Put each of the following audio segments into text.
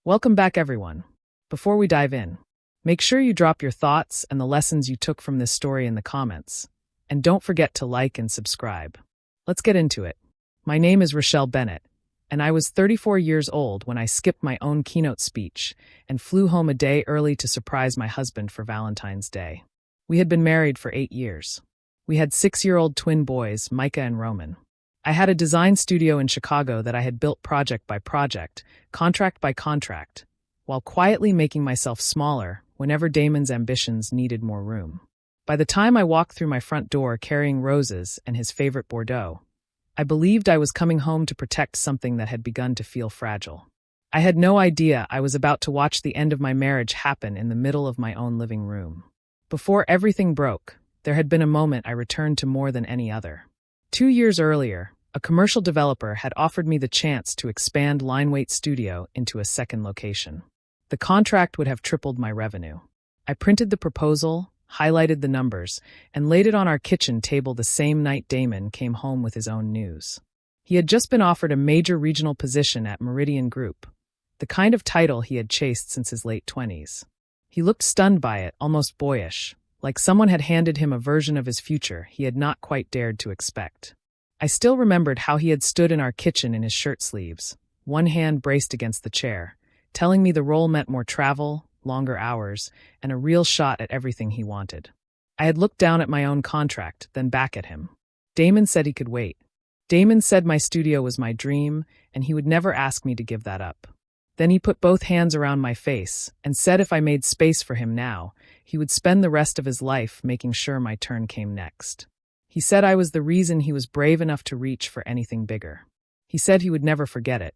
Welcome back, everyone. Before we dive in, make sure you drop your thoughts and the lessons you took from this story in the comments. And don't forget to like and subscribe. Let's get into it. My name is Rochelle Bennett, and I was 34 years old when I skipped my own keynote speech and flew home a day early to surprise my husband for Valentine's Day. We had been married for 8 years. We had 6-year-old twin boys, Micah and Roman. I had a design studio in Chicago that I had built project by project, contract by contract, while quietly making myself smaller whenever Damon's ambitions needed more room. By the time I walked through my front door carrying roses and his favorite Bordeaux, I believed I was coming home to protect something that had begun to feel fragile. I had no idea I was about to watch the end of my marriage happen in the middle of my own living room. Before everything broke, there had been a moment I returned to more than any other. 2 years earlier, a commercial developer had offered me the chance to expand Lineweight Studio into a second location. The contract would have tripled my revenue. I printed the proposal, highlighted the numbers, and laid it on our kitchen table the same night Damon came home with his own news. He had just been offered a major regional position at Meridian Group, the kind of title he had chased since his late 20s. He looked stunned by it, almost boyish, like someone had handed him a version of his future he had not quite dared to expect. I still remembered how he had stood in our kitchen in his shirt sleeves, one hand braced against the chair, telling me the role meant more travel, longer hours, and a real shot at everything he wanted. I had looked down at my own contract, then back at him. Damon said he could wait. Damon said my studio was my dream, and he would never ask me to give that up. Then he put both hands around my face and said if I made space for him now, he would spend the rest of his life making sure my turn came next. He said I was the reason he was brave enough to reach for anything bigger. He said he would never forget it.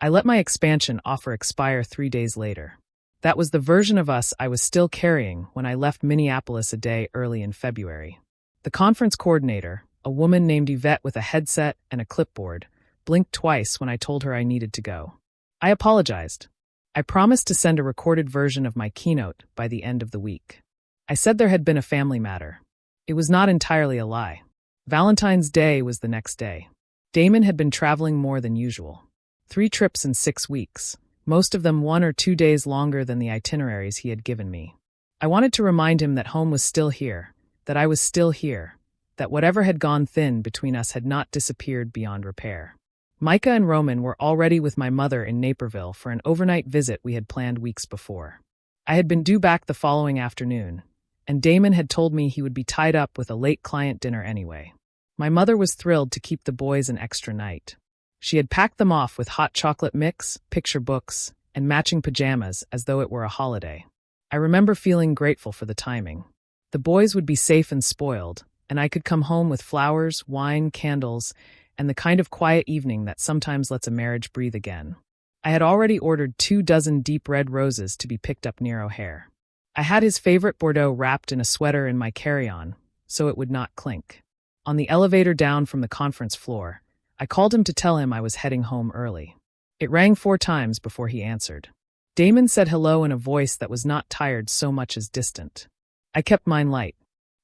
I let my expansion offer expire 3 days later. That was the version of us I was still carrying when I left Minneapolis a day early in February. The conference coordinator, a woman named Yvette with a headset and a clipboard, blinked twice when I told her I needed to go. I apologized. I promised to send a recorded version of my keynote by the end of the week. I said there had been a family matter. It was not entirely a lie. Valentine's Day was the next day. Damon had been traveling more than usual. 3 trips in 6 weeks, most of them 1 or 2 days longer than the itineraries he had given me. I wanted to remind him that home was still here, that I was still here, that whatever had gone thin between us had not disappeared beyond repair. Micah and Roman were already with my mother in Naperville for an overnight visit we had planned weeks before. I had been due back the following afternoon, and Damon had told me he would be tied up with a late client dinner anyway. My mother was thrilled to keep the boys an extra night. She had packed them off with hot chocolate mix, picture books, and matching pajamas as though it were a holiday. I remember feeling grateful for the timing. The boys would be safe and spoiled, and I could come home with flowers, wine, candles, and the kind of quiet evening that sometimes lets a marriage breathe again. I had already ordered 24 deep red roses to be picked up near O'Hare. I had his favorite Bordeaux wrapped in a sweater in my carry-on, so it would not clink. On the elevator down from the conference floor, I called him to tell him I was heading home early. It rang 4 times before he answered. Damon said hello in a voice that was not tired so much as distant. I kept mine light.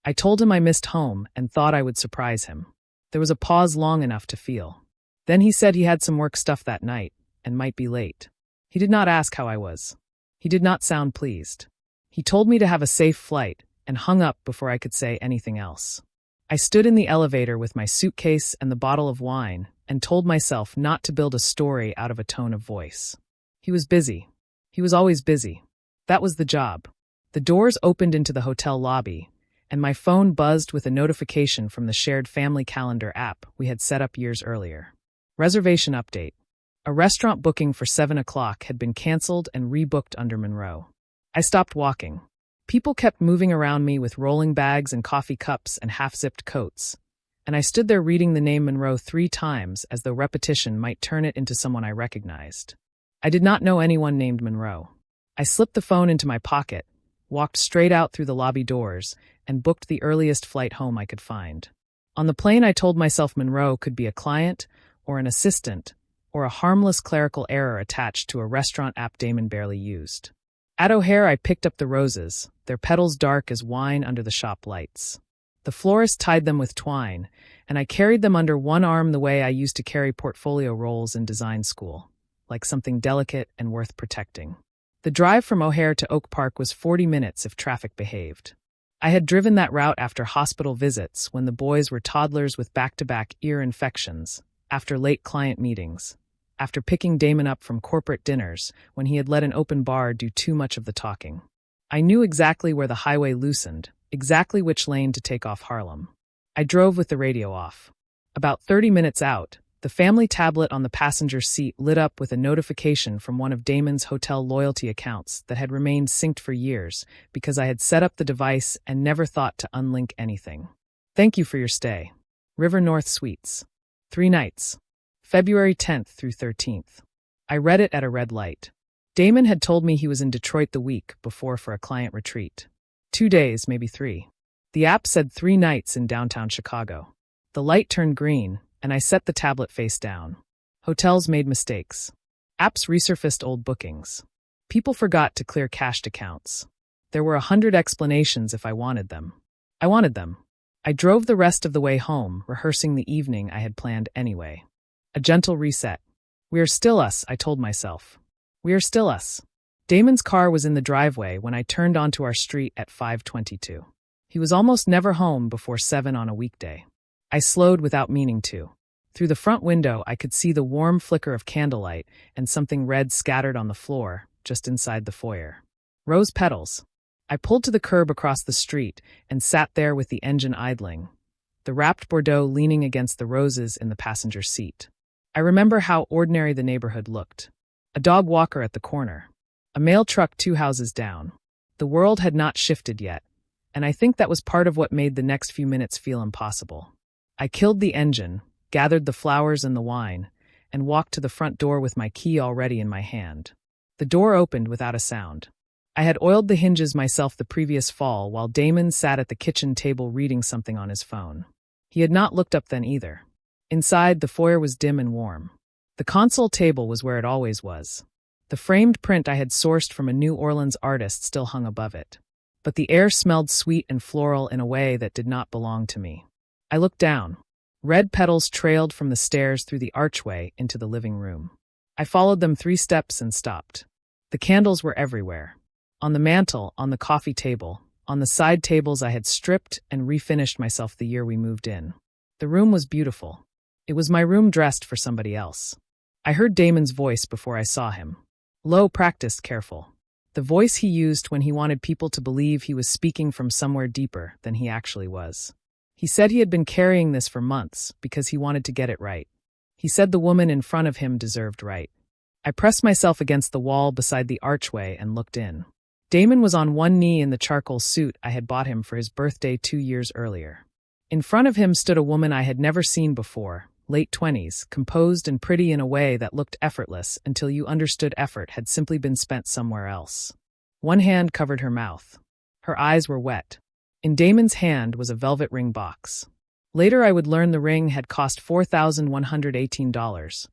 I told him I missed home and thought I would surprise him. There was a pause long enough to feel. Then he said he had some work stuff that night and might be late. He did not ask how I was. He did not sound pleased. He told me to have a safe flight and hung up before I could say anything else. I stood in the elevator with my suitcase and the bottle of wine and told myself not to build a story out of a tone of voice. He was busy. He was always busy. That was the job. The doors opened into the hotel lobby, and my phone buzzed with a notification from the shared family calendar app we had set up years earlier. Reservation update. A restaurant booking for 7 o'clock had been canceled and rebooked under Monroe. I stopped walking. People kept moving around me with rolling bags and coffee cups and half-zipped coats, and I stood there reading the name Monroe 3 times as though repetition might turn it into someone I recognized. I did not know anyone named Monroe. I slipped the phone into my pocket, walked straight out through the lobby doors, and booked the earliest flight home I could find. On the plane, I told myself Monroe could be a client, or an assistant, or a harmless clerical error attached to a restaurant app Damon barely used. At O'Hare, I picked up the roses, their petals dark as wine under the shop lights. The florist tied them with twine, and I carried them under one arm the way I used to carry portfolio rolls in design school. like something delicate and worth protecting. The drive from O'Hare to Oak Park was 40 minutes if traffic behaved. I had driven that route after hospital visits when the boys were toddlers with back-to-back ear infections, after late client meetings, after picking Damon up from corporate dinners when he had let an open bar do too much of the talking. I knew exactly where the highway loosened, exactly which lane to take off Harlem. I drove with the radio off. About 30 minutes out, the family tablet on the passenger seat lit up with a notification from one of Damon's hotel loyalty accounts that had remained synced for years because I had set up the device and never thought to unlink anything. Thank you for your stay. River North Suites. 3 nights. February 10th through 13th. I read it at a red light. Damon had told me he was in Detroit the week before for a client retreat. 2 days, maybe 3. The app said 3 nights in downtown Chicago. The light turned green, and I set the tablet face down. Hotels made mistakes. Apps resurfaced old bookings. People forgot to clear cached accounts. There were 100 explanations if I wanted them. I wanted them. I drove the rest of the way home, rehearsing the evening I had planned anyway. A gentle reset. We are still us, I told myself. We are still us. Damon's car was in the driveway when I turned onto our street at 5:22. He was almost never home before 7 on a weekday. I slowed without meaning to. Through the front window, I could see the warm flicker of candlelight and something red scattered on the floor, just inside the foyer. Rose petals. I pulled to the curb across the street and sat there with the engine idling, the wrapped Bordeaux leaning against the roses in the passenger seat. I remember how ordinary the neighborhood looked. A dog walker at the corner. A mail truck 2 houses down. The world had not shifted yet, and I think that was part of what made the next few minutes feel impossible. I killed the engine, gathered the flowers and the wine, and walked to the front door with my key already in my hand. The door opened without a sound. I had oiled the hinges myself the previous fall while Damon sat at the kitchen table reading something on his phone. He had not looked up then either. Inside, the foyer was dim and warm. The console table was where it always was. The framed print I had sourced from a New Orleans artist still hung above it. But the air smelled sweet and floral in a way that did not belong to me. I looked down. Red petals trailed from the stairs through the archway into the living room. I followed them 3 steps and stopped. The candles were everywhere. On the mantel, on the coffee table, on the side tables I had stripped and refinished myself the year we moved in. The room was beautiful. It was my room dressed for somebody else. I heard Damon's voice before I saw him. Low, practiced, careful. The voice he used when he wanted people to believe he was speaking from somewhere deeper than he actually was. He said he had been carrying this for months because he wanted to get it right. He said the woman in front of him deserved right. I pressed myself against the wall beside the archway and looked in. Damon was on one knee in the charcoal suit I had bought him for his birthday 2 years earlier. In front of him stood a woman I had never seen before, late 20s, composed and pretty in a way that looked effortless until you understood effort had simply been spent somewhere else. One hand covered her mouth. Her eyes were wet. In Damon's hand was a velvet ring box. Later I would learn the ring had cost $4,118,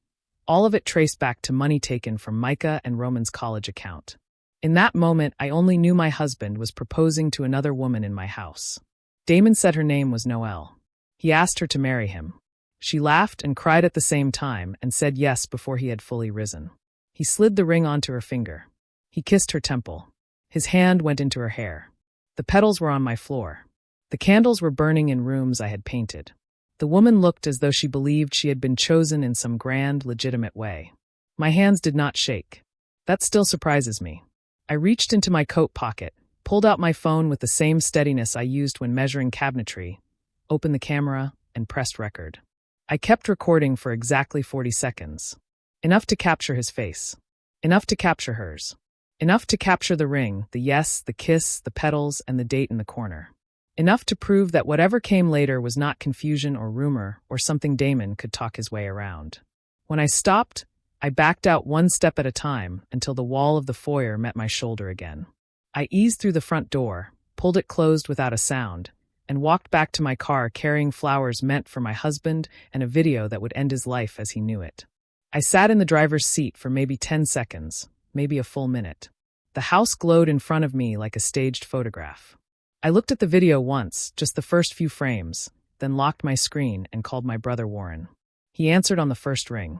all of it traced back to money taken from Micah and Roman's college account. In that moment, I only knew my husband was proposing to another woman in my house. Damon said her name was Noelle. He asked her to marry him. She laughed and cried at the same time and said yes before he had fully risen. He slid the ring onto her finger. He kissed her temple. His hand went into her hair. The petals were on my floor. The candles were burning in rooms I had painted. The woman looked as though she believed she had been chosen in some grand, legitimate way. My hands did not shake. That still surprises me. I reached into my coat pocket, pulled out my phone with the same steadiness I used when measuring cabinetry, opened the camera, and pressed record. I kept recording for exactly 40 seconds. Enough to capture his face. Enough to capture hers. Enough to capture the ring, the yes, the kiss, the petals, and the date in the corner. Enough to prove that whatever came later was not confusion or rumor or something Damon could talk his way around. When I stopped, I backed out one step at a time until the wall of the foyer met my shoulder again. I eased through the front door, pulled it closed without a sound, and walked back to my car carrying flowers meant for my husband and a video that would end his life as he knew it. I sat in the driver's seat for maybe 10 seconds, maybe a full minute. The house glowed in front of me like a staged photograph. I looked at the video once, just the first few frames, then locked my screen and called my brother Warren. He answered on the first ring.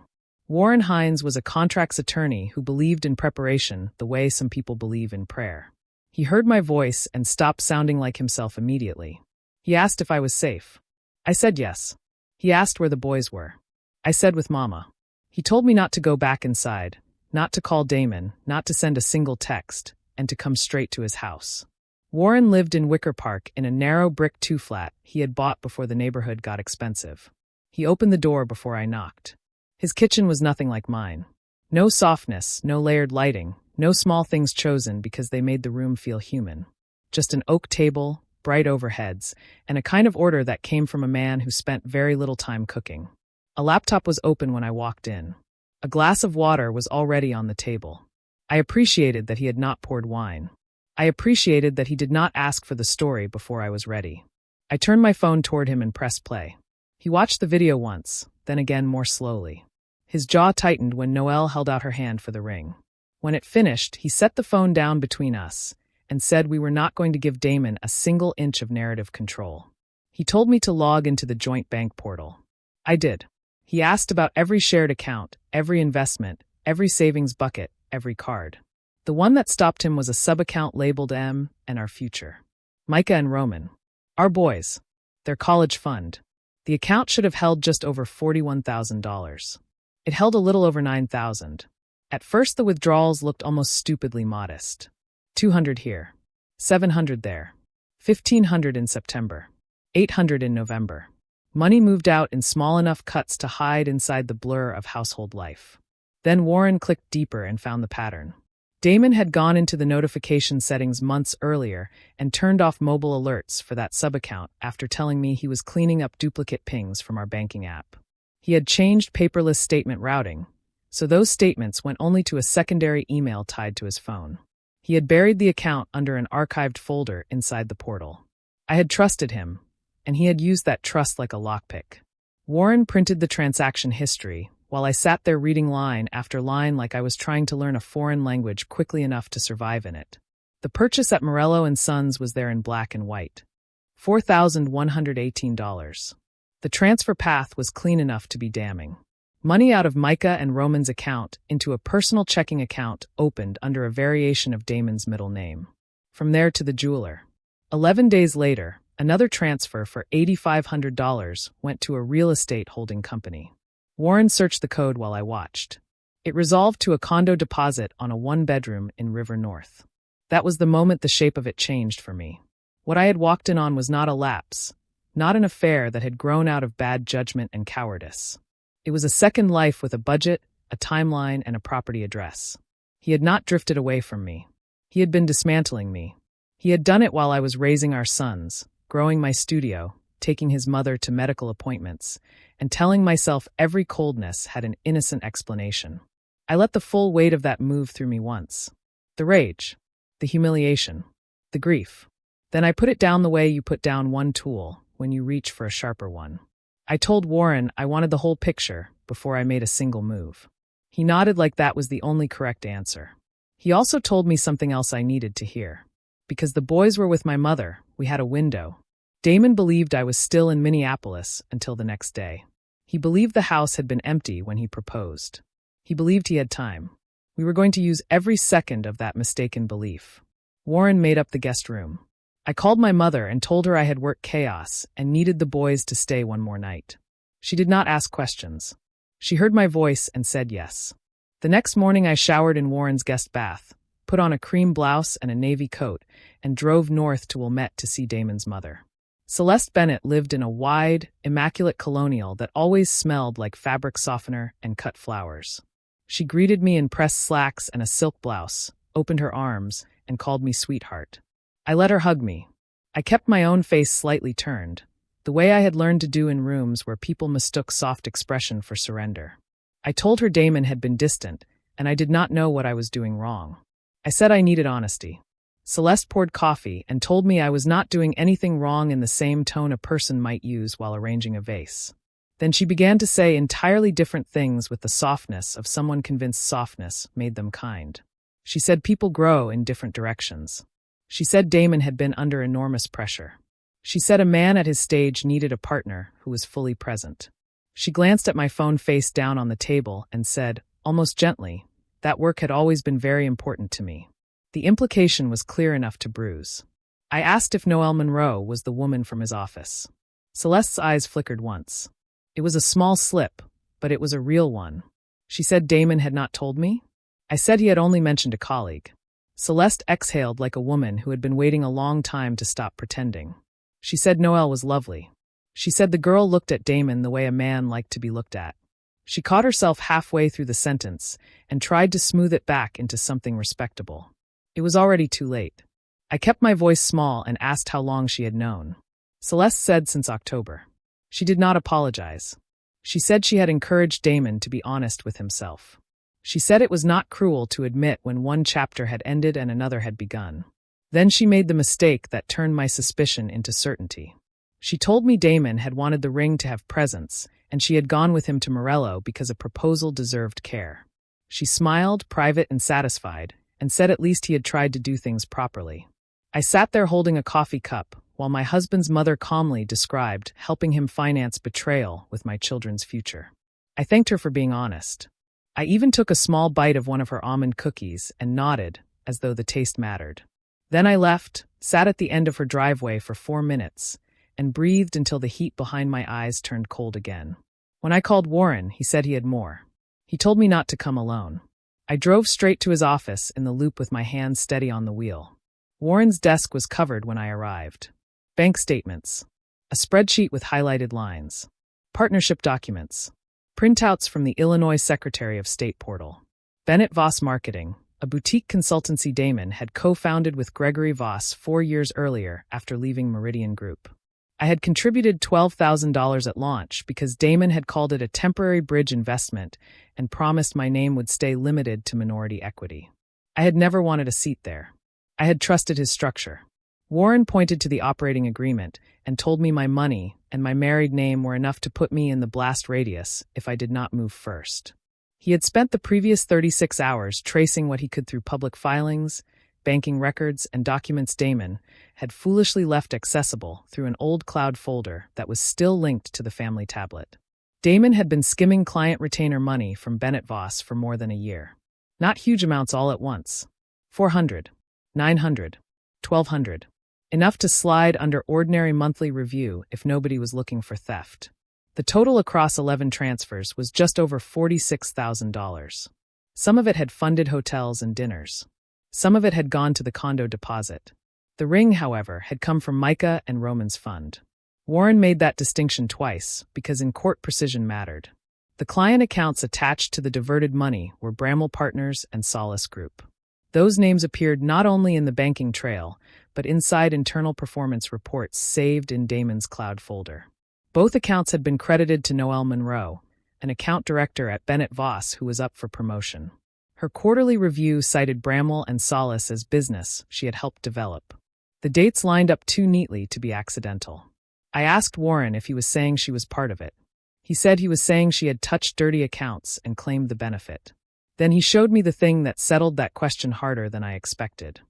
Warren Hines was a contracts attorney who believed in preparation the way some people believe in prayer. He heard my voice and stopped sounding like himself immediately. He asked if I was safe. I said yes. He asked where the boys were. I said with Mama. He told me not to go back inside, not to call Damon, not to send a single text, and to come straight to his house. Warren lived in Wicker Park in a narrow brick two-flat he had bought before the neighborhood got expensive. He opened the door before I knocked. His kitchen was nothing like mine. No softness, no layered lighting, no small things chosen because they made the room feel human. Just an oak table, bright overheads, and a kind of order that came from a man who spent very little time cooking. A laptop was open when I walked in. A glass of water was already on the table. I appreciated that he had not poured wine. I appreciated that he did not ask for the story before I was ready. I turned my phone toward him and pressed play. He watched the video once, then again more slowly. His jaw tightened when Noelle held out her hand for the ring. When it finished, he set the phone down between us and said we were not going to give Damon a single inch of narrative control. He told me to log into the joint bank portal. I did. He asked about every shared account, every investment, every savings bucket, every card. The one that stopped him was a sub-account labeled M and our future. Micah and Roman. Our boys. Their college fund. The account should have held just over $41,000. It held a little over $9,000. At first the withdrawals looked almost stupidly modest. $200 here. $700 there. $1,500 in September. $800 in November. Money moved out in small enough cuts to hide inside the blur of household life. Then Warren clicked deeper and found the pattern. Damon had gone into the notification settings months earlier and turned off mobile alerts for that sub-account after telling me he was cleaning up duplicate pings from our banking app. He had changed paperless statement routing, so those statements went only to a secondary email tied to his phone. He had buried the account under an archived folder inside the portal. I had trusted him, and he had used that trust like a lockpick. Warren printed the transaction history, while I sat there reading line after line like I was trying to learn a foreign language quickly enough to survive in it. The purchase at Morello & Sons was there in black and white. $4,118. The transfer path was clean enough to be damning. Money out of Micah and Roman's account into a personal checking account opened under a variation of Damon's middle name. From there to the jeweler. 11 days later, another transfer for $8,500 went to a real estate holding company. Warren searched the code while I watched. It resolved to a condo deposit on a one-bedroom in River North. That was the moment the shape of it changed for me. What I had walked in on was not a lapse, not an affair that had grown out of bad judgment and cowardice. It was a second life with a budget, a timeline, and a property address. He had not drifted away from me. He had been dismantling me. He had done it while I was raising our sons, growing my studio, taking his mother to medical appointments, and telling myself every coldness had an innocent explanation. I let the full weight of that move through me once. The rage, the humiliation, the grief. Then I put it down the way you put down one tool when you reach for a sharper one. I told Warren I wanted the whole picture before I made a single move. He nodded like that was the only correct answer. He also told me something else I needed to hear. Because the boys were with my mother, we had a window. Damon believed I was still in Minneapolis until the next day. He believed the house had been empty when he proposed. He believed he had time. We were going to use every second of that mistaken belief. Warren made up the guest room. I called my mother and told her I had worked chaos and needed the boys to stay one more night. She did not ask questions. She heard my voice and said yes. The next morning I showered in Warren's guest bath, put on a cream blouse and a navy coat, and drove north to Wilmette to see Damon's mother. Celeste Bennett lived in a wide, immaculate colonial that always smelled like fabric softener and cut flowers. She greeted me in pressed slacks and a silk blouse, opened her arms, and called me sweetheart. I let her hug me. I kept my own face slightly turned, the way I had learned to do in rooms where people mistook soft expression for surrender. I told her Damon had been distant, and I did not know what I was doing wrong. I said I needed honesty. Celeste poured coffee and told me I was not doing anything wrong in the same tone a person might use while arranging a vase. Then she began to say entirely different things with the softness of someone convinced softness made them kind. She said people grow in different directions. She said Damon had been under enormous pressure. She said a man at his stage needed a partner who was fully present. She glanced at my phone face down on the table and said, almost gently, that work had always been very important to me. The implication was clear enough to bruise. I asked if Noelle Monroe was the woman from his office. Celeste's eyes flickered once. It was a small slip, but it was a real one. She said Damon had not told me? I said he had only mentioned a colleague. Celeste exhaled like a woman who had been waiting a long time to stop pretending. She said Noelle was lovely. She said the girl looked at Damon the way a man liked to be looked at. She caught herself halfway through the sentence and tried to smooth it back into something respectable. It was already too late. I kept my voice small and asked how long she had known. Celeste said since October. She did not apologize. She said she had encouraged Damon to be honest with himself. She said it was not cruel to admit when one chapter had ended and another had begun. Then she made the mistake that turned my suspicion into certainty. She told me Damon had wanted the ring to have presence, and she had gone with him to Morello because a proposal deserved care. She smiled, private and satisfied, and said at least he had tried to do things properly. I sat there holding a coffee cup, while my husband's mother calmly described helping him finance betrayal with my children's future. I thanked her for being honest. I even took a small bite of one of her almond cookies and nodded, as though the taste mattered. Then I left, sat at the end of her driveway for 4 minutes, and breathed until the heat behind my eyes turned cold again. When I called Warren, he said he had more. He told me not to come alone. I drove straight to his office in the loop with my hands steady on the wheel. Warren's desk was covered when I arrived. Bank statements. A spreadsheet with highlighted lines. Partnership documents. Printouts from the Illinois Secretary of State portal. Bennett Voss Marketing, a boutique consultancy Damon had co-founded with Gregory Voss 4 years earlier after leaving Meridian Group. I had contributed $12,000 at launch because Damon had called it a temporary bridge investment and promised my name would stay limited to minority equity. I had never wanted a seat there. I had trusted his structure. Warren pointed to the operating agreement and told me my money and my married name were enough to put me in the blast radius if I did not move first. He had spent the previous 36 hours tracing what he could through public filings, banking records, and documents Damon had foolishly left accessible through an old cloud folder that was still linked to the family tablet. Damon had been skimming client retainer money from Bennett Voss for more than a year. Not huge amounts all at once. 400, 900, 1200. Enough to slide under ordinary monthly review if nobody was looking for theft. The total across 11 transfers was just over $46,000. Some of it had funded hotels and dinners. Some of it had gone to the condo deposit. The ring, however, had come from Micah and Roman's fund. Warren made that distinction twice because in court precision mattered. The client accounts attached to the diverted money were Bramwell Partners and Solace Group. Those names appeared not only in the banking trail, but inside internal performance reports saved in Damon's cloud folder. Both accounts had been credited to Noelle Monroe, an account director at Bennett Voss who was up for promotion. Her quarterly review cited Bramwell and Solace as business she had helped develop. The dates lined up too neatly to be accidental. I asked Warren if he was saying she was part of it. He said he was saying she had touched dirty accounts and claimed the benefit. Then he showed me the thing that settled that question harder than I expected.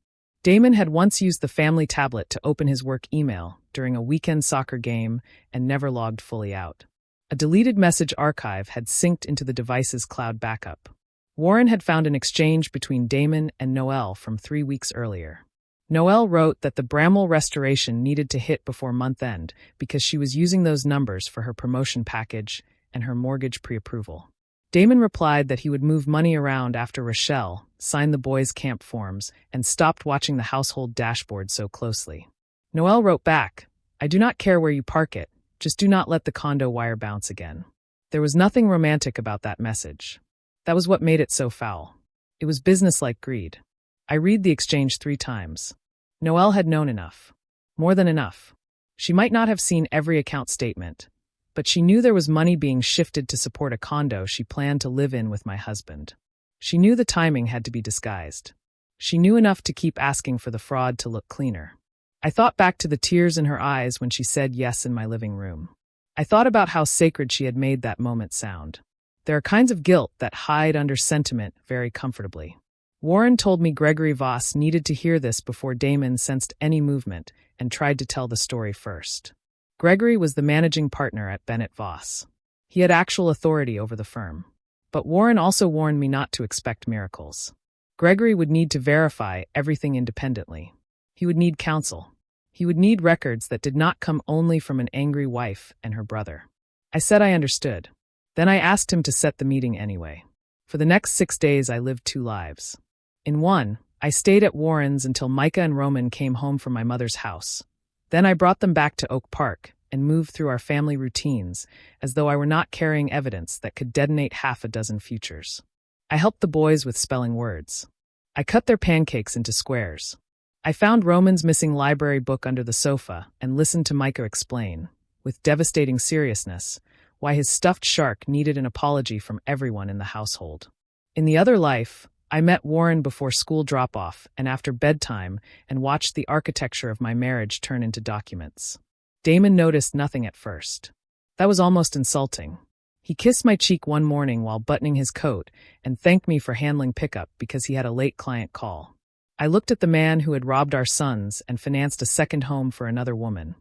Damon had once used the family tablet to open his work email during a weekend soccer game and never logged fully out. A deleted message archive had synced into the device's cloud backup. Warren had found an exchange between Damon and Noelle from 3 weeks earlier. Noelle wrote that the Bramwell restoration needed to hit before month end because she was using those numbers for her promotion package and her mortgage pre-approval. Damon replied that he would move money around after Rochelle signed the boys' camp forms and stopped watching the household dashboard so closely. Noelle wrote back, "I do not care where you park it, just do not let the condo wire bounce again." There was nothing romantic about that message. That was what made it so foul. It was business-like greed. I read the exchange 3 times. Noelle had known enough. More than enough. She might not have seen every account statement, but she knew there was money being shifted to support a condo she planned to live in with my husband. She knew the timing had to be disguised. She knew enough to keep asking for the fraud to look cleaner. I thought back to the tears in her eyes when she said yes in my living room. I thought about how sacred she had made that moment sound. There are kinds of guilt that hide under sentiment very comfortably. Warren told me Gregory Voss needed to hear this before Damon sensed any movement and tried to tell the story first. Gregory was the managing partner at Bennett Voss. He had actual authority over the firm. But Warren also warned me not to expect miracles. Gregory would need to verify everything independently. He would need counsel. He would need records that did not come only from an angry wife and her brother. I said I understood. Then I asked him to set the meeting anyway. For the next 6 days, I lived 2 lives. In one, I stayed at Warren's until Micah and Roman came home from my mother's house. Then I brought them back to Oak Park and moved through our family routines as though I were not carrying evidence that could detonate half a dozen futures. I helped the boys with spelling words. I cut their pancakes into squares. I found Roman's missing library book under the sofa and listened to Micah explain, with devastating seriousness, why his stuffed shark needed an apology from everyone in the household. In the other life, I met Warren before school drop-off and after bedtime and watched the architecture of my marriage turn into documents. Damon noticed nothing at first. That was almost insulting. He kissed my cheek one morning while buttoning his coat and thanked me for handling pickup because he had a late client call. I looked at the man who had robbed our sons and financed a second home for another woman,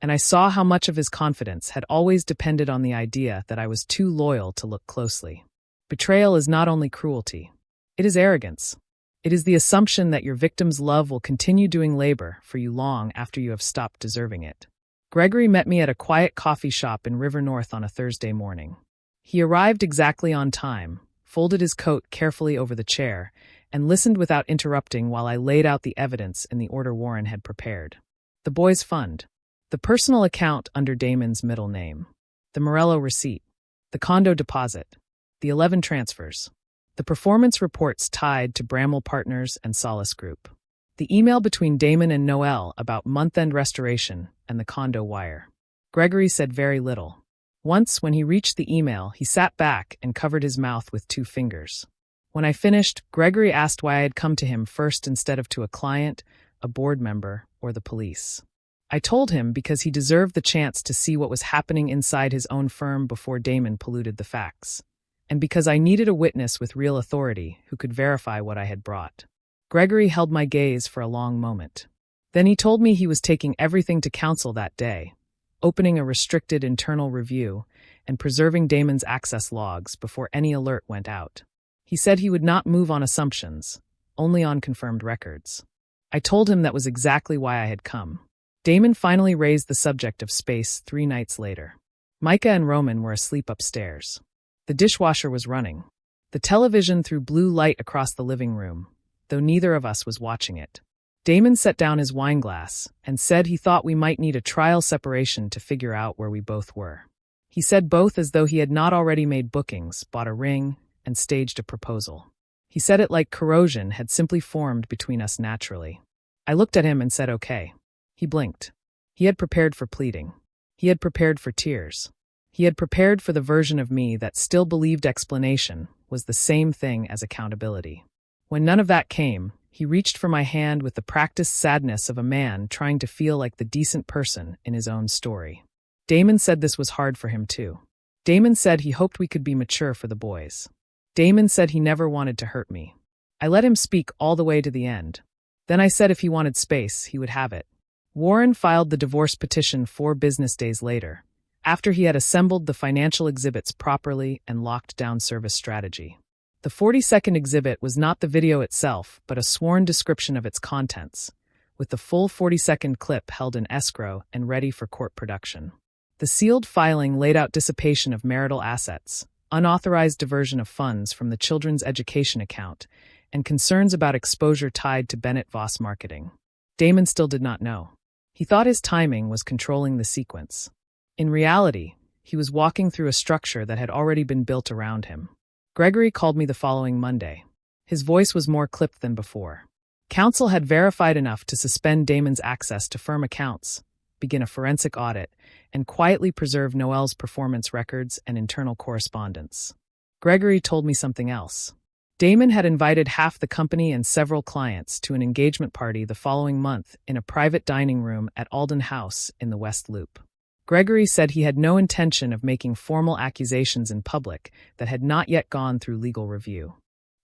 and I saw how much of his confidence had always depended on the idea that I was too loyal to look closely. Betrayal is not only cruelty. It is arrogance. It is the assumption that your victim's love will continue doing labor for you long after you have stopped deserving it. Gregory met me at a quiet coffee shop in River North on a Thursday morning. He arrived exactly on time, folded his coat carefully over the chair, and listened without interrupting while I laid out the evidence in the order Warren had prepared. The boys' fund, the personal account under Damon's middle name, the Morello receipt, the condo deposit, the 11 transfers, the performance reports tied to Bramwell Partners and Solace Group, the email between Damon and Noelle about month-end restoration, and the condo wire. Gregory said very little. Once, when he reached the email, he sat back and covered his mouth with 2 fingers. When I finished, Gregory asked why I had come to him first instead of to a client, a board member, or the police. I told him because he deserved the chance to see what was happening inside his own firm before Damon polluted the facts, and because I needed a witness with real authority who could verify what I had brought. Gregory held my gaze for a long moment. Then he told me he was taking everything to counsel that day, opening a restricted internal review and preserving Damon's access logs before any alert went out. He said he would not move on assumptions, only on confirmed records. I told him that was exactly why I had come. Damon finally raised the subject of space 3 nights later. Micah and Roman were asleep upstairs. The dishwasher was running. The television threw blue light across the living room, though neither of us was watching it. Damon set down his wine glass and said he thought we might need a trial separation to figure out where we both were. He said both as though he had not already made bookings, bought a ring, and staged a proposal. He said it like corrosion had simply formed between us naturally. I looked at him and said okay. He blinked. He had prepared for pleading. He had prepared for tears. He had prepared for the version of me that still believed explanation was the same thing as accountability. When none of that came, he reached for my hand with the practiced sadness of a man trying to feel like the decent person in his own story. Damon said this was hard for him too. Damon said he hoped we could be mature for the boys. Damon said he never wanted to hurt me. I let him speak all the way to the end. Then I said if he wanted space, he would have it. Warren filed the divorce petition 4 business days later, after he had assembled the financial exhibits properly and locked down service strategy. The 40-second exhibit was not the video itself, but a sworn description of its contents, with the full 40-second clip held in escrow and ready for court production. The sealed filing laid out dissipation of marital assets, unauthorized diversion of funds from the children's education account, and concerns about exposure tied to Bennett Voss marketing. Damon still did not know. He thought his timing was controlling the sequence. In reality, he was walking through a structure that had already been built around him. Gregory called me the following Monday. His voice was more clipped than before. Counsel had verified enough to suspend Damon's access to firm accounts, begin a forensic audit, and quietly preserve Noelle's performance records and internal correspondence. Gregory told me something else. Damon had invited half the company and several clients to an engagement party the following month in a private dining room at Alden House in the West Loop. Gregory said he had no intention of making formal accusations in public that had not yet gone through legal review.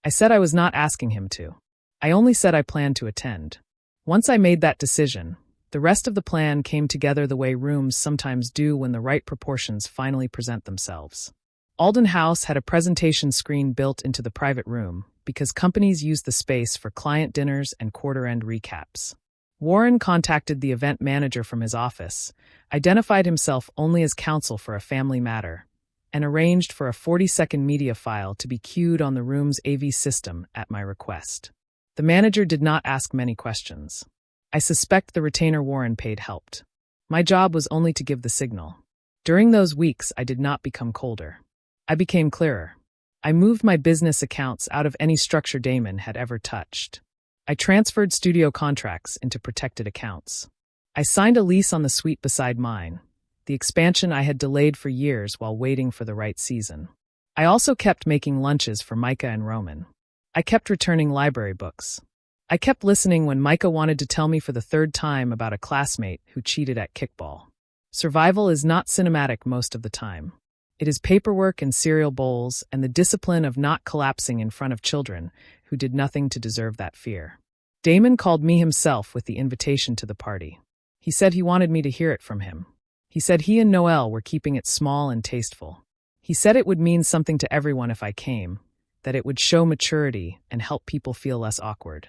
I said I was not asking him to. I only said I planned to attend. Once I made that decision, The rest of the plan came together the way rooms sometimes do when the right proportions finally present themselves. Alden House had a presentation screen built into the private room because companies use the space for client dinners and quarter-end recaps. Warren contacted the event manager from his office, identified himself only as counsel for a family matter, and arranged for a 40-second media file to be queued on the room's AV system at my request. The manager did not ask many questions. I suspect the retainer Warren paid helped. My job was only to give the signal. During those weeks, I did not become colder. I became clearer. I moved my business accounts out of any structure Damon had ever touched. I transferred studio contracts into protected accounts. I signed a lease on the suite beside mine, the expansion I had delayed for years while waiting for the right season. I also kept making lunches for Micah and Roman. I kept returning library books. I kept listening when Micah wanted to tell me for the third time about a classmate who cheated at kickball. Survival is not cinematic most of the time. It is paperwork and cereal bowls and the discipline of not collapsing in front of children who did nothing to deserve that fear. Damon called me himself with the invitation to the party. He said he wanted me to hear it from him. He said he and Noelle were keeping it small and tasteful. He said it would mean something to everyone if I came, that it would show maturity and help people feel less awkward.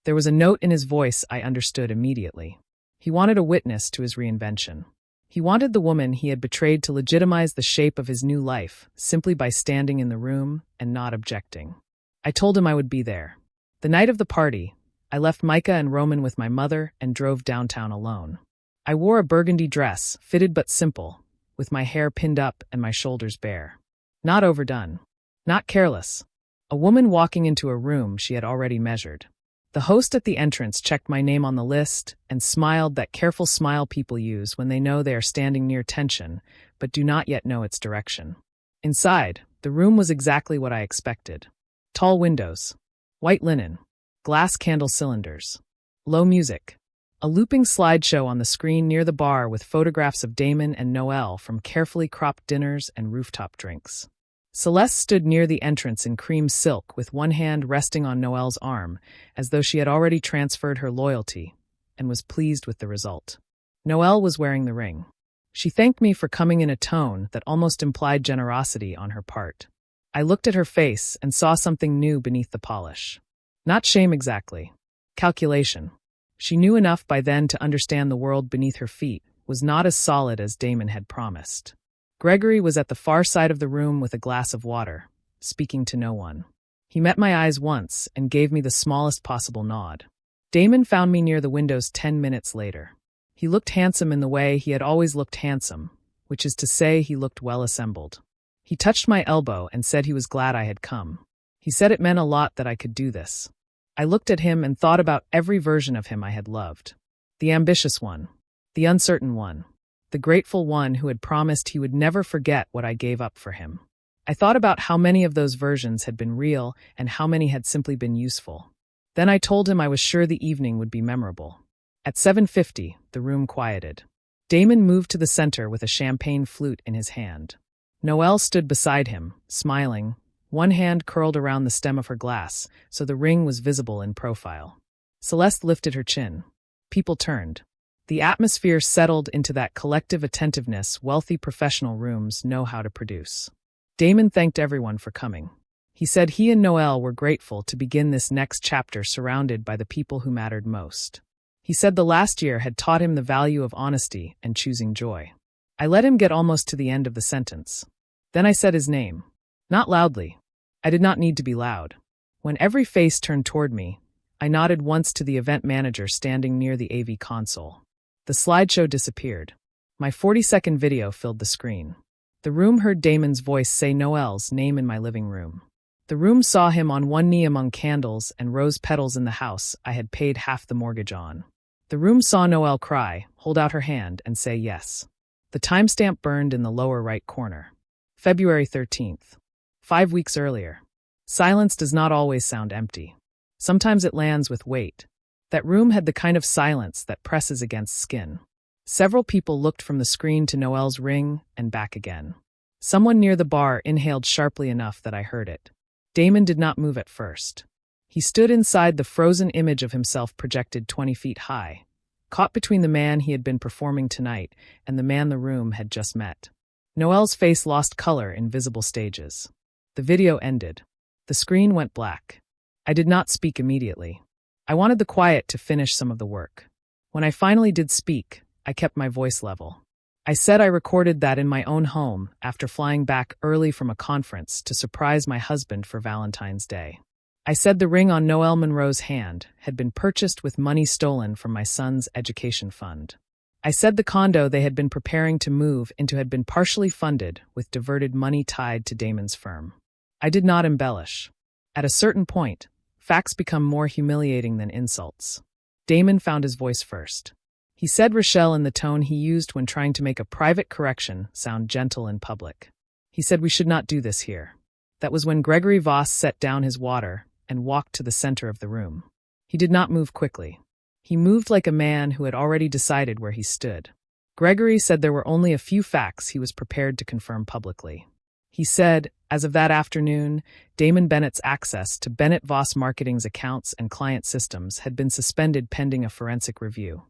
There was a note in his voice I understood immediately. He wanted a witness to his reinvention. He wanted the woman he had betrayed to legitimize the shape of his new life simply by standing in the room and not objecting. I told him I would be there. The night of the party, I left Micah and Roman with my mother and drove downtown alone. I wore a burgundy dress, fitted but simple, with my hair pinned up and my shoulders bare. Not overdone. Not careless. A woman walking into a room she had already measured. The host at the entrance checked my name on the list and smiled that careful smile people use when they know they are standing near tension, but do not yet know its direction. Inside, the room was exactly what I expected. Tall windows, white linen, glass candle cylinders, low music, a looping slideshow on the screen near the bar with photographs of Damon and Noelle from carefully cropped dinners and rooftop drinks. Celeste stood near the entrance in cream silk with one hand resting on Noelle's arm, as though she had already transferred her loyalty, and was pleased with the result. Noelle was wearing the ring. She thanked me for coming in a tone that almost implied generosity on her part. I looked at her face and saw something new beneath the polish. Not shame exactly. Calculation. She knew enough by then to understand the world beneath her feet was not as solid as Damon had promised. Gregory was at the far side of the room with a glass of water, speaking to no one. He met my eyes once and gave me the smallest possible nod. Damon found me near the windows 10 minutes later. He looked handsome in the way he had always looked handsome, which is to say he looked well assembled. He touched my elbow and said he was glad I had come. He said it meant a lot that I could do this. I looked at him and thought about every version of him I had loved. The ambitious one. The uncertain one. The grateful one who had promised he would never forget what I gave up for him. I thought about how many of those versions had been real and how many had simply been useful. Then I told him I was sure the evening would be memorable. At 7:50, the room quieted. Damon moved to the center with a champagne flute in his hand. Noelle stood beside him, smiling, one hand curled around the stem of her glass, so the ring was visible in profile. Celeste lifted her chin. People turned. The atmosphere settled into that collective attentiveness wealthy professional rooms know how to produce. Damon thanked everyone for coming. He said he and Noelle were grateful to begin this next chapter surrounded by the people who mattered most. He said the last year had taught him the value of honesty and choosing joy. I let him get almost to the end of the sentence. Then I said his name. Not loudly. I did not need to be loud. When every face turned toward me, I nodded once to the event manager standing near the AV console. The slideshow disappeared. My 40-second video filled the screen. The room heard Damon's voice say Noelle's name in my living room. The room saw him on one knee among candles and rose petals in the house I had paid half the mortgage on. The room saw Noelle cry, hold out her hand, and say yes. The timestamp burned in the lower right corner. February 13th. 5 weeks earlier. Silence does not always sound empty. Sometimes it lands with weight. That room had the kind of silence that presses against skin. Several people looked from the screen to Noelle's ring and back again. Someone near the bar inhaled sharply enough that I heard it. Damon did not move at first. He stood inside the frozen image of himself projected 20 feet high, caught between the man he had been performing tonight and the man the room had just met. Noel's face lost color in visible stages. The video ended. The screen went black. I did not speak immediately. I wanted the quiet to finish some of the work. When I finally did speak, I kept my voice level. I said I recorded that in my own home after flying back early from a conference to surprise my husband for Valentine's Day. I said the ring on Noel Monroe's hand had been purchased with money stolen from my son's education fund. I said the condo they had been preparing to move into had been partially funded with diverted money tied to Damon's firm. I did not embellish. At a certain point, facts become more humiliating than insults. Damon found his voice first. He said Rochelle in the tone he used when trying to make a private correction sound gentle in public. He said we should not do this here. That was when Gregory Voss set down his water and walked to the center of the room. He did not move quickly. He moved like a man who had already decided where he stood. Gregory said there were only a few facts he was prepared to confirm publicly. He said, as of that afternoon, Damon Bennett's access to Bennett Voss Marketing's accounts and client systems had been suspended pending a forensic review.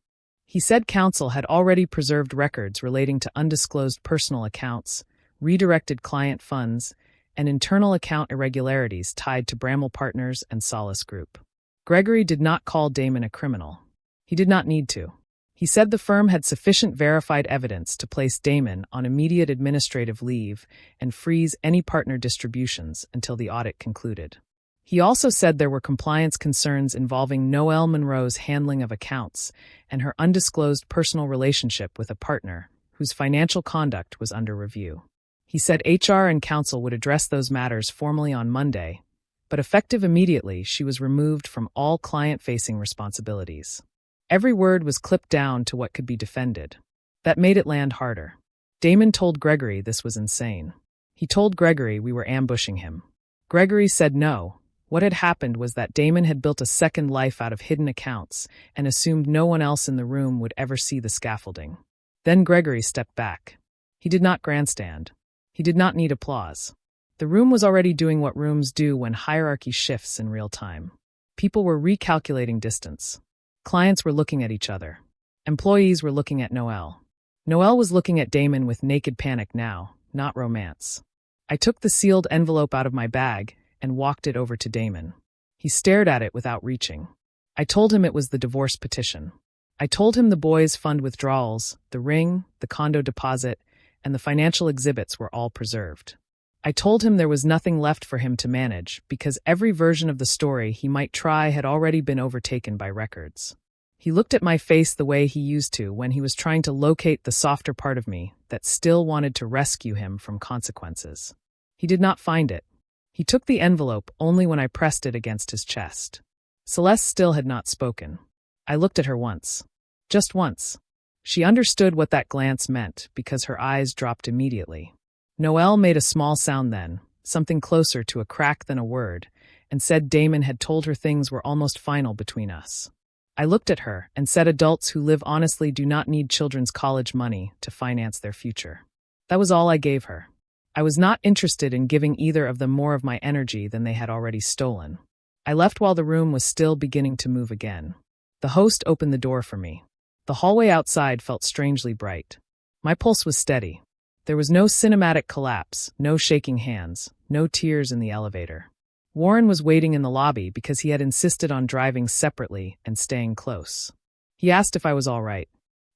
He said counsel had already preserved records relating to undisclosed personal accounts, redirected client funds, and internal account irregularities tied to Bramall Partners and Solace Group. Gregory did not call Damon a criminal. He did not need to. He said the firm had sufficient verified evidence to place Damon on immediate administrative leave and freeze any partner distributions until the audit concluded. He also said there were compliance concerns involving Noel Monroe's handling of accounts and her undisclosed personal relationship with a partner whose financial conduct was under review. He said HR and counsel would address those matters formally on Monday, but effective immediately, she was removed from all client-facing responsibilities. Every word was clipped down to what could be defended. That made it land harder. Damon told Gregory this was insane. He told Gregory we were ambushing him. Gregory said no. What had happened was that Damon had built a second life out of hidden accounts and assumed no one else in the room would ever see the scaffolding. Then Gregory stepped back. He did not grandstand. He did not need applause. The room was already doing what rooms do when hierarchy shifts in real time. People were recalculating distance. Clients were looking at each other. Employees were looking at Noel. Noel was looking at Damon with naked panic now, not romance. I took the sealed envelope out of my bag and walked it over to Damon. He stared at it without reaching. I told him it was the divorce petition. I told him the boys' fund withdrawals, the ring, the condo deposit, and the financial exhibits were all preserved. I told him there was nothing left for him to manage because every version of the story he might try had already been overtaken by records. He looked at my face the way he used to when he was trying to locate the softer part of me that still wanted to rescue him from consequences. He did not find it. He took the envelope only when I pressed it against his chest. Celeste still had not spoken. I looked at her once. Just once. She understood what that glance meant because her eyes dropped immediately. Noel made a small sound then, something closer to a crack than a word, and said Damon had told her things were almost final between us. I looked at her and said adults who live honestly do not need children's college money to finance their future. That was all I gave her. I was not interested in giving either of them more of my energy than they had already stolen. I left while the room was still beginning to move again. The host opened the door for me. The hallway outside felt strangely bright. My pulse was steady. There was no cinematic collapse, no shaking hands, no tears in the elevator. Warren was waiting in the lobby because he had insisted on driving separately and staying close. He asked if I was all right.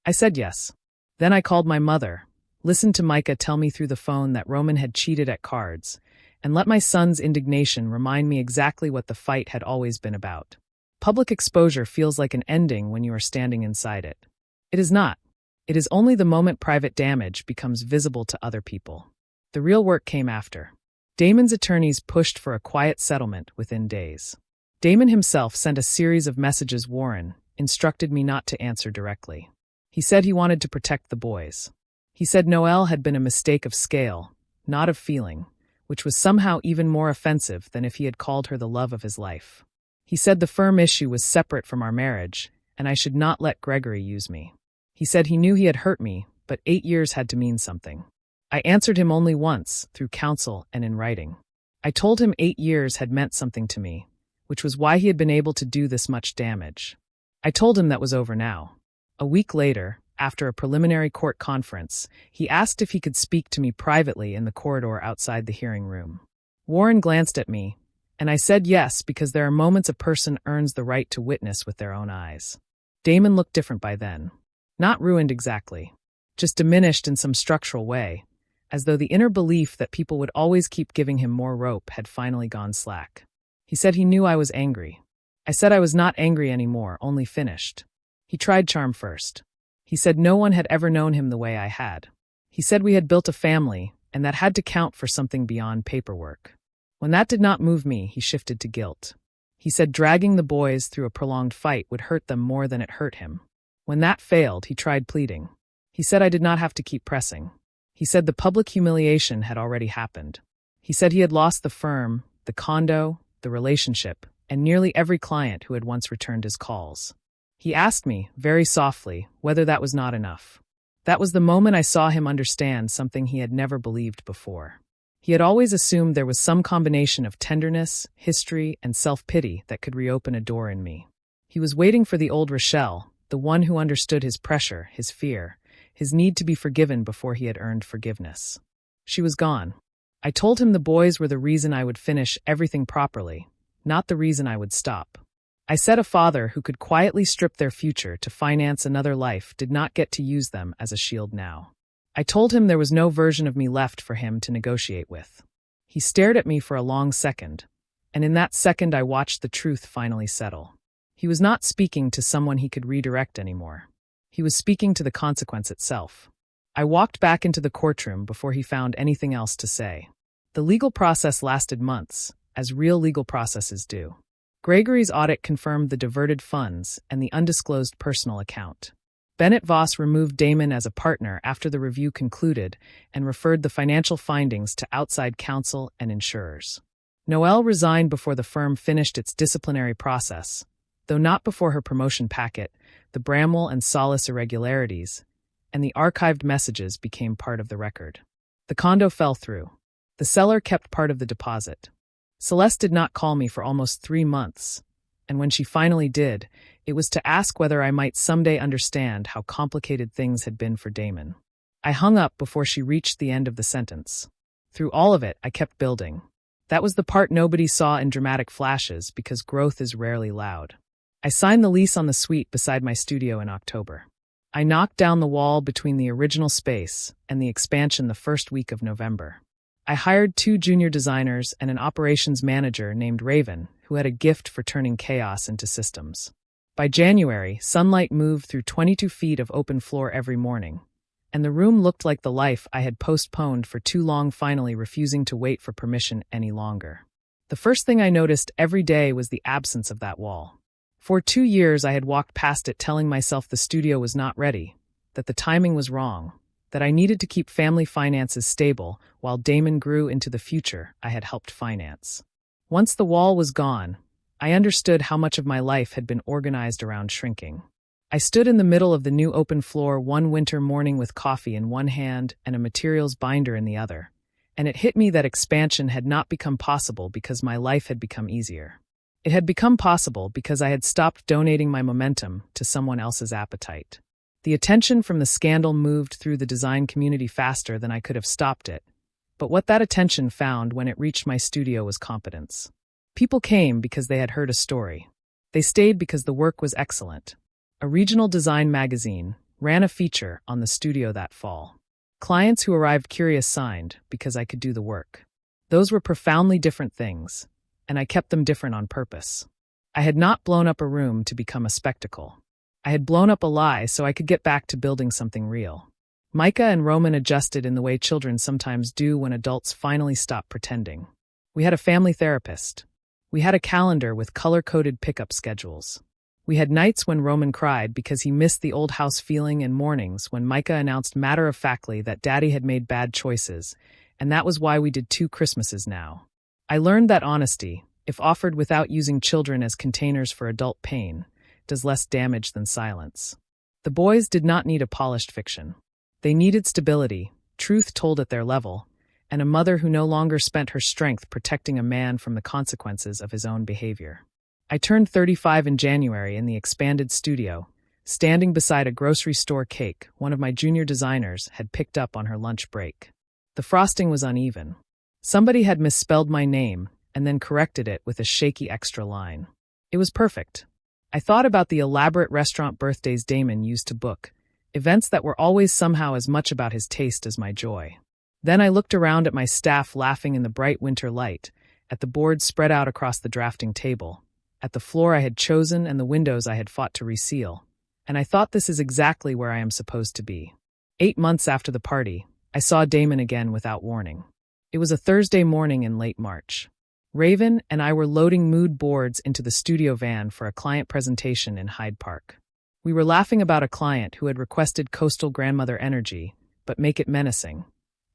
I said yes. Then I called my mother, listened to Micah tell me through the phone that Roman had cheated at cards, and let my son's indignation remind me exactly what the fight had always been about. Public exposure feels like an ending when you are standing inside it. It is not. It is only the moment private damage becomes visible to other people. The real work came after. Damon's attorneys pushed for a quiet settlement within days. Damon himself sent a series of messages. Warren instructed me not to answer directly. He said he wanted to protect the boys. He said Noel had been a mistake of scale, not of feeling, which was somehow even more offensive than if he had called her the love of his life. He said the firm issue was separate from our marriage, and I should not let Gregory use me. He said he knew he had hurt me, but 8 years had to mean something. I answered him only once, through counsel and in writing. I told him 8 years had meant something to me, which was why he had been able to do this much damage. I told him that was over now. A week later, after a preliminary court conference, he asked if he could speak to me privately in the corridor outside the hearing room. Warren glanced at me, and I said yes because there are moments a person earns the right to witness with their own eyes. Damon looked different by then. Not ruined exactly, just diminished in some structural way, as though the inner belief that people would always keep giving him more rope had finally gone slack. He said he knew I was angry. I said I was not angry anymore, only finished. He tried charm first. He said no one had ever known him the way I had. He said we had built a family, and that had to count for something beyond paperwork. When that did not move me, he shifted to guilt. He said dragging the boys through a prolonged fight would hurt them more than it hurt him. When that failed, he tried pleading. He said I did not have to keep pressing. He said the public humiliation had already happened. He said he had lost the firm, the condo, the relationship, and nearly every client who had once returned his calls. He asked me, very softly, whether that was not enough. That was the moment I saw him understand something he had never believed before. He had always assumed there was some combination of tenderness, history, and self-pity that could reopen a door in me. He was waiting for the old Rochelle, the one who understood his pressure, his fear, his need to be forgiven before he had earned forgiveness. She was gone. I told him the boys were the reason I would finish everything properly, not the reason I would stop. I said a father who could quietly strip their future to finance another life did not get to use them as a shield now. I told him there was no version of me left for him to negotiate with. He stared at me for a long second, and in that second I watched the truth finally settle. He was not speaking to someone he could redirect anymore. He was speaking to the consequence itself. I walked back into the courtroom before he found anything else to say. The legal process lasted months, as real legal processes do. Gregory's audit confirmed the diverted funds and the undisclosed personal account. Bennett Voss removed Damon as a partner after the review concluded and referred the financial findings to outside counsel and insurers. Noelle resigned before the firm finished its disciplinary process, though not before her promotion packet, the Bramwell and Solace irregularities, and the archived messages became part of the record. The condo fell through. The seller kept part of the deposit. Celeste did not call me for almost 3 months, and when she finally did, it was to ask whether I might someday understand how complicated things had been for Damon. I hung up before she reached the end of the sentence. Through all of it, I kept building. That was the part nobody saw in dramatic flashes because growth is rarely loud. I signed the lease on the suite beside my studio in October. I knocked down the wall between the original space and the expansion the first week of November. I hired 2 junior designers and an operations manager named Raven, who had a gift for turning chaos into systems. By January, sunlight moved through 22 feet of open floor every morning, and the room looked like the life I had postponed for too long, finally refusing to wait for permission any longer. The first thing I noticed every day was the absence of that wall. For 2 years I had walked past it telling myself the studio was not ready, that the timing was wrong, that I needed to keep family finances stable while Damon grew into the future I had helped finance. Once the wall was gone, I understood how much of my life had been organized around shrinking. I stood in the middle of the new open floor one winter morning with coffee in one hand and a materials binder in the other, and it hit me that expansion had not become possible because my life had become easier. It had become possible because I had stopped donating my momentum to someone else's appetite. The attention from the scandal moved through the design community faster than I could have stopped it, but what that attention found when it reached my studio was competence. People came because they had heard a story. They stayed because the work was excellent. A regional design magazine ran a feature on the studio that fall. Clients who arrived curious signed because I could do the work. Those were profoundly different things, and I kept them different on purpose. I had not blown up a room to become a spectacle. I had blown up a lie so I could get back to building something real. Micah and Roman adjusted in the way children sometimes do when adults finally stop pretending. We had a family therapist. We had a calendar with color-coded pickup schedules. We had nights when Roman cried because he missed the old house feeling and mornings when Micah announced matter-of-factly that Daddy had made bad choices, and that was why we did 2 Christmases now. I learned that honesty, if offered without using children as containers for adult pain, does less damage than silence. The boys did not need a polished fiction. They needed stability, truth told at their level, and a mother who no longer spent her strength protecting a man from the consequences of his own behavior. I turned 35 in January in the expanded studio, standing beside a grocery store cake one of my junior designers had picked up on her lunch break. The frosting was uneven. Somebody had misspelled my name and then corrected it with a shaky extra line. It was perfect. I thought about the elaborate restaurant birthdays Damon used to book, events that were always somehow as much about his taste as my joy. Then I looked around at my staff laughing in the bright winter light, at the boards spread out across the drafting table, at the floor I had chosen and the windows I had fought to reseal, and I thought this is exactly where I am supposed to be. 8 months after the party, I saw Damon again without warning. It was a Thursday morning in late March. Raven and I were loading mood boards into the studio van for a client presentation in Hyde Park. We were laughing about a client who had requested coastal grandmother energy, but make it menacing.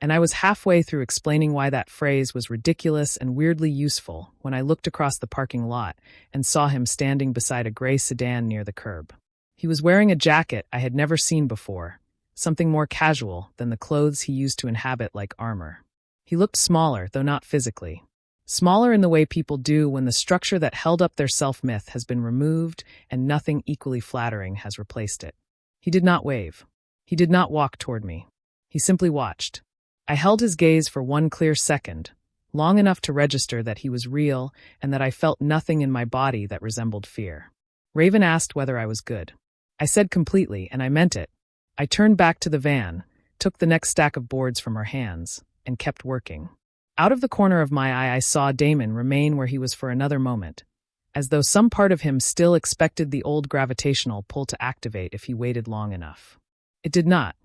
And I was halfway through explaining why that phrase was ridiculous and weirdly useful when I looked across the parking lot and saw him standing beside a gray sedan near the curb. He was wearing a jacket I had never seen before, something more casual than the clothes he used to inhabit like armor. He looked smaller, though not physically. Smaller in the way people do when the structure that held up their self-myth has been removed and nothing equally flattering has replaced it. He did not wave. He did not walk toward me. He simply watched. I held his gaze for one clear second, long enough to register that he was real and that I felt nothing in my body that resembled fear. Raven asked whether I was good. I said completely, and I meant it. I turned back to the van, took the next stack of boards from her hands, and kept working. Out of the corner of my eye I saw Damon remain where he was for another moment, as though some part of him still expected the old gravitational pull to activate if he waited long enough. It did not.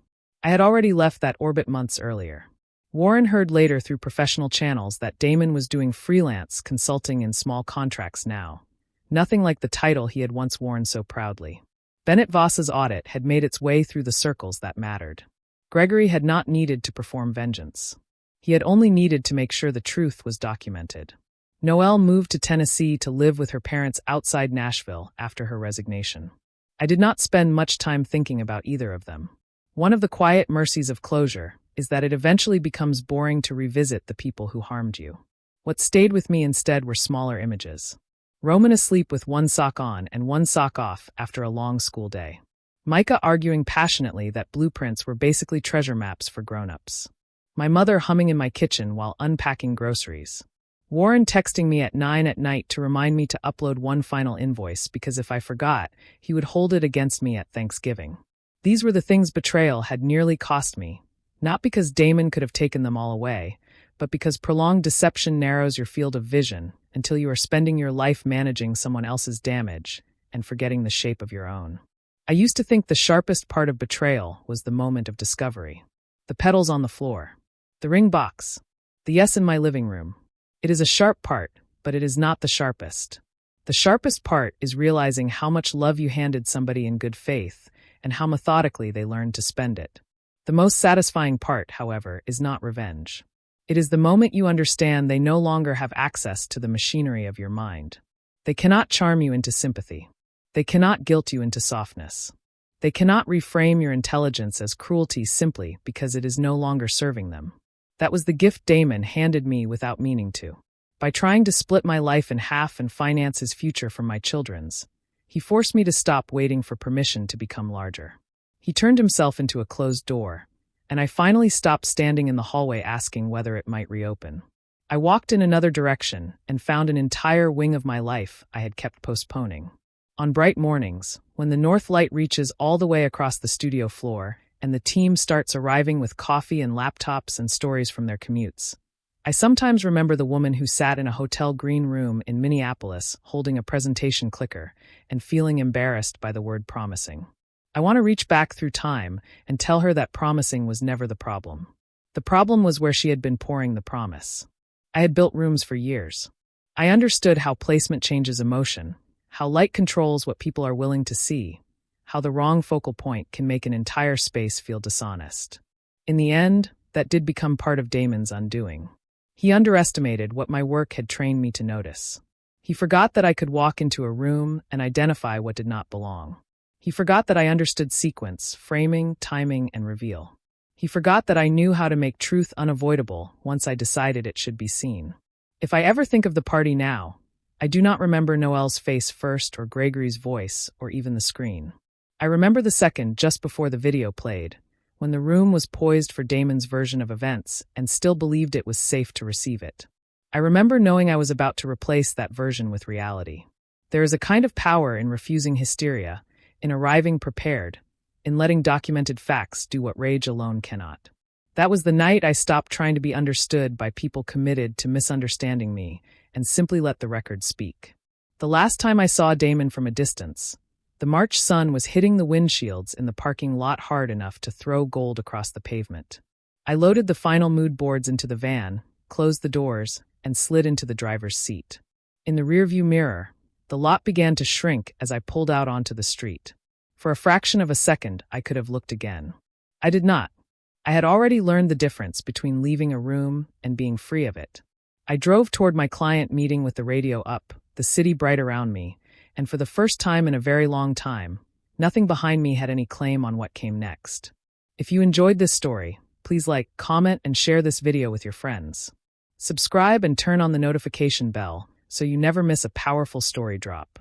I had already left that orbit months earlier. Warren heard later through professional channels that Damon was doing freelance consulting in small contracts now. Nothing like the title he had once worn so proudly. Bennett Voss's audit had made its way through the circles that mattered. Gregory had not needed to perform vengeance. He had only needed to make sure the truth was documented. Noelle moved to Tennessee to live with her parents outside Nashville after her resignation. I did not spend much time thinking about either of them. One of the quiet mercies of closure is that it eventually becomes boring to revisit the people who harmed you. What stayed with me instead were smaller images. Roman asleep with one sock on and one sock off after a long school day. Micah arguing passionately that blueprints were basically treasure maps for grown-ups. My mother humming in my kitchen while unpacking groceries. Warren texting me at 9 at night to remind me to upload one final invoice because if I forgot, he would hold it against me at Thanksgiving. These were the things betrayal had nearly cost me, not because Damon could have taken them all away, but because prolonged deception narrows your field of vision until you are spending your life managing someone else's damage and forgetting the shape of your own. I used to think the sharpest part of betrayal was the moment of discovery. The petals on the floor. The ring box. The yes in my living room. It is a sharp part, but it is not the sharpest. The sharpest part is realizing how much love you handed somebody in good faith and how methodically they learned to spend it. The most satisfying part, however, is not revenge. It is the moment you understand they no longer have access to the machinery of your mind. They cannot charm you into sympathy. They cannot guilt you into softness. They cannot reframe your intelligence as cruelty simply because it is no longer serving them. That was the gift Damon handed me without meaning to. By trying to split my life in half and finance his future from my children's, he forced me to stop waiting for permission to become larger. He turned himself into a closed door, and I finally stopped standing in the hallway asking whether it might reopen. I walked in another direction and found an entire wing of my life I had kept postponing. On bright mornings, when the north light reaches all the way across the studio floor and the team starts arriving with coffee and laptops and stories from their commutes, I sometimes remember the woman who sat in a hotel green room in Minneapolis holding a presentation clicker and feeling embarrassed by the word promising. I want to reach back through time and tell her that promising was never the problem. The problem was where she had been pouring the promise. I had built rooms for years. I understood how placement changes emotion, how light controls what people are willing to see, how the wrong focal point can make an entire space feel dishonest. In the end, that did become part of Damon's undoing. He underestimated what my work had trained me to notice. He forgot that I could walk into a room and identify what did not belong. He forgot that I understood sequence, framing, timing, and reveal. He forgot that I knew how to make truth unavoidable once I decided it should be seen. If I ever think of the party now, I do not remember Noelle's face first or Gregory's voice or even the screen. I I remember the second just before the video played, when the room was poised for Damon's version of events and still believed it was safe to receive it. I remember knowing I was about to replace that version with reality. There is a kind of power in refusing hysteria, in arriving prepared, in letting documented facts do what rage alone cannot. That was the night I stopped trying to be understood by people committed to misunderstanding me and simply let the record speak. The last time I saw Damon from a distance, the March sun was hitting the windshields in the parking lot hard enough to throw gold across the pavement. I loaded the final mood boards into the van, closed the doors, and slid into the driver's seat. In the rearview mirror, the lot began to shrink as I pulled out onto the street. For a fraction of a second, I could have looked again. I did not. I had already learned the difference between leaving a room and being free of it. I drove toward my client meeting with the radio up, the city bright around me, and for the first time in a very long time, nothing behind me had any claim on what came next. If you enjoyed this story, please like, comment, and share this video with your friends. Subscribe and turn on the notification bell so you never miss a powerful story drop.